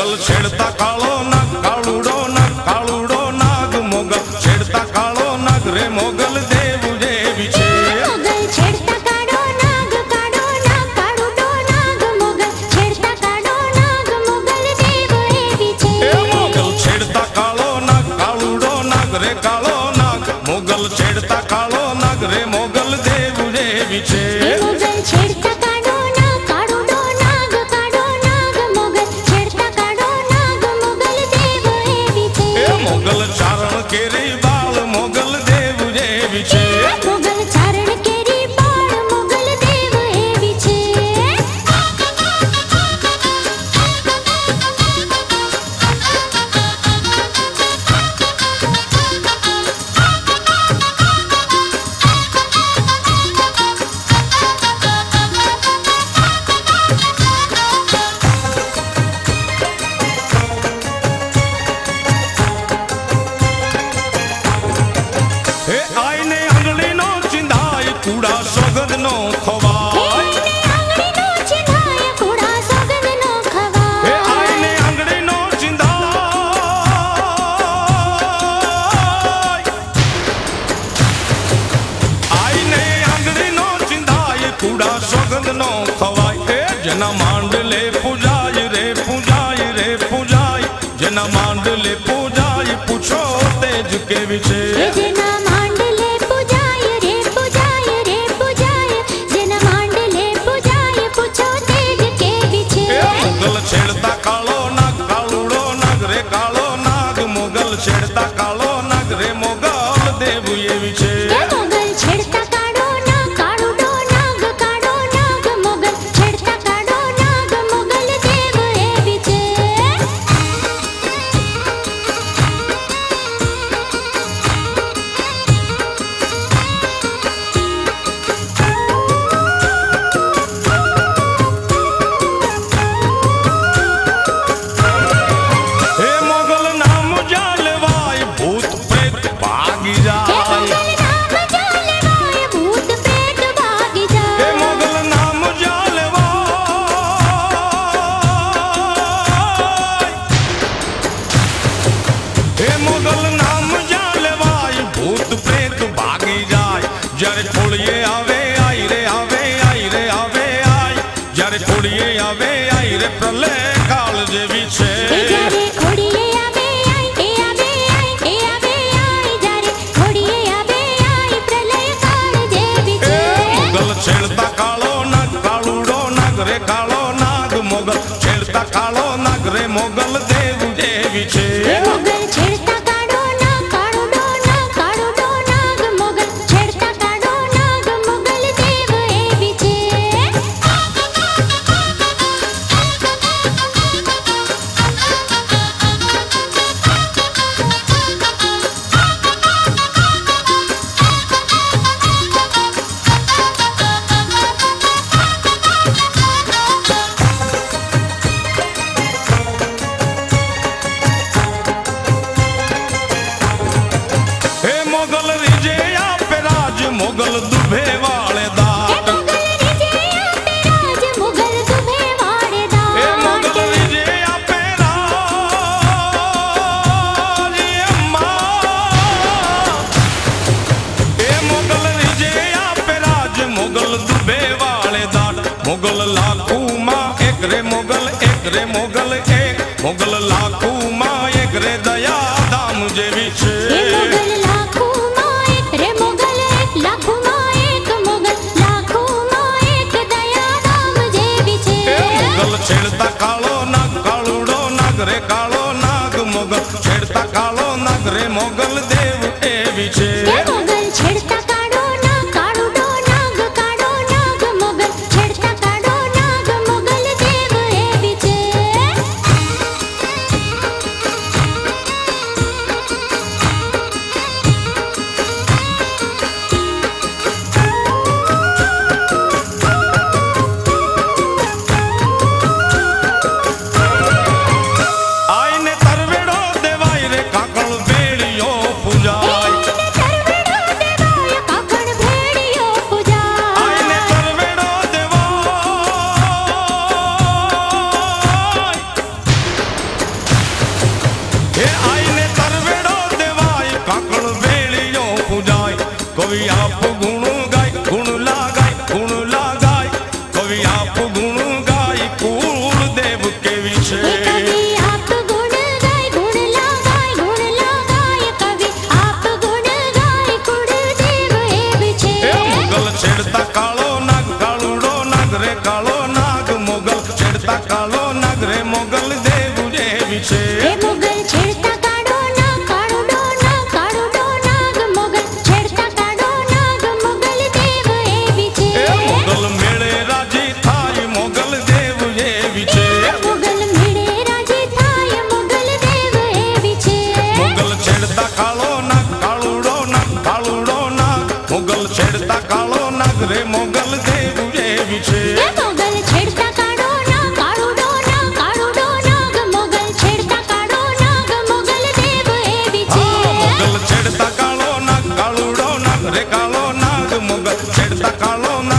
મોગલ છેડતા કાળો નાગ કાળુડો નાગ મોગલ છેડતા કાળો નાગ રે મોગલ દેવ જેવી છે મોગલ છેડતા કાળો નાગ કાળુડો નાગ મોગલ છેડતા કાળો નાગ મોગલ દેવ એવી છે મોગલ છેડતા કાળો નાગ કાળુડો નાગ રે કાળો નાગ મોગલ છેડતા કાળો નાગ રે મોગલ દેવ જેવી છે મોગલ છેડતા કાળો નાગ કાળુડો નાગ મોગલ છેડતા કાળો નાગ મોગલ દેવ એવી છે મોગલ ચારણ કેરી બાળ મોગલ દેવ જેવી છે મોગલ ચારણ કેરી બાળ મોગલ દેવ એવી છે હે આઈને આંગળીનો ચિંધાય કુડા સોગંદનો ખવાય આંગળીનો ચિંધાય કુડા સોગંદનો ખવાય હે આઈને આંગળીનો ચિંધાય આઈને આંગળીનો ચિંધાય કુડા સોગંદનો ખવાય હે જેના માંડલે પૂજાય રે જેના માંડલે પૂજાય પૂછો તેજ કેવી છે જેના માંડલે પૂજાય રે જેના માંડલે પૂજાય પૂછો તેજ કેવી છે મોગલ છેડતા કાળો નાગ કાળુડો નાગ રે કાળો નાગ મોગલ છેડતા કાળો નાગ રે મોગલ દેવ એવી છે મોગલ છેડતા કાળો નાગ કાળુડો નાગ મોગલ છેડતા કાળો નાગ મોગલ દેવ એવી છે હે મોગલ નામ જાલવાય ભૂત પ્રેત ભાગી જાય મોગલ નામ જાલવાય ભૂત પ્રેત ભાગી હે જાય મોગલ નામ જાલવાય હે મોગલ નામ જાલવાય ભૂત પ્રેત ભાગી જાય જ્યારે ખોળીએ આવે આઈ રે જ્યારે ખોળીએ આવે આઈ રે પ્રલય કાળ જેવી છે જ્યારે ખોડીએ આવે જ્યારે ખોડીએ આવે પ્રલય કાળ જેવી છે મોગલ છેડતા કાળો નાગ કાળુડો નાગ રે કાળો નાગ મોગલ છેડતા કાળો નાગ રે મોગલ દેવ જેવી છે મોગલ છેડતા કાળો નાગ કાળુડો નાગ મોગલ છેડતા કાળો નાગ મોગલ દેવ એવી છે હે મોગલ રીજે આપે રાજ મોગલ દુભે વાળે દાટ મોગલ તુભે વાળે હે દાટ મોગલ રીજે આપે રાજ અમ્મા હે મોગલ રીજે આપે રાજ મોગલ દુભે વાળે દાટ મોગલ લાખુમાં એક રે મોગલ મોગલ લાખુમાં એક રે દયા ધામ જેવી છે મોગલ લાખોમાં એક રે મોગલ લાખોમાં એક મોગલ લાખોમાં એક દયાધામ જેવી છે મોગલ છેડતા કાળો નાગ કાળુડો નાગ રે કાળો નાગ મોગલ છેડતા કાળો નાગ રે મોગલ દેવ એવી છે મોગલ છેડતા કાળો નાગ કાળુડો નાગ મોગલ છેડતા કાળો નાગ મોગલ દેવ એવી છે આઈને તરવેડો દેવાય રે એ આઈને તરવેડો દેવાય કાકળ વેળીઓ પૂજાય કવિ આપ ગુણ ગાય ગુણ લાગાય કવિ આપ ગુણ ગાય કુળ દેવ કેવી છે કવિ આપ ગુણ ગાય ગુણ લાગાય કવિ આપ ગુણ ગાય કુળ દેવ એવી છે એ મોગલ છેડતા કાળો નાગ કાળુડો નાગ રે કાળો નાગ મોગલ છેડતા કાળો નાગ રે મોગલ દેવ જેવી છે એ મોગલ છેડતા કાળો નાગ કાળુડો નાગ મોગલ છેડતા કાળો નાગ મોગલ દેવ એવી છે એ મોગલ મેળે રાજી થાય મોગલ દેવ જેવી છે મોગલ મેળે રાજી થાય મોગલ દેવ એવી છે મોગલ છેડતા કાળો નાગ કાળુડો નાગ મોગલ છેડતા કાળો નાગ રે મોગલ દેવ જેવી છે એ મોગલ છેડતા કાળો નાગ કાળુડો નાગ મોગલ છેડતા કાળો નાગ મોગલ દેવ એવી છે મોગલ છેડતા કાળો નાગ કાળુડો નાગ રે કાળો નાગ મોગલ છેડતા કાળો નાગ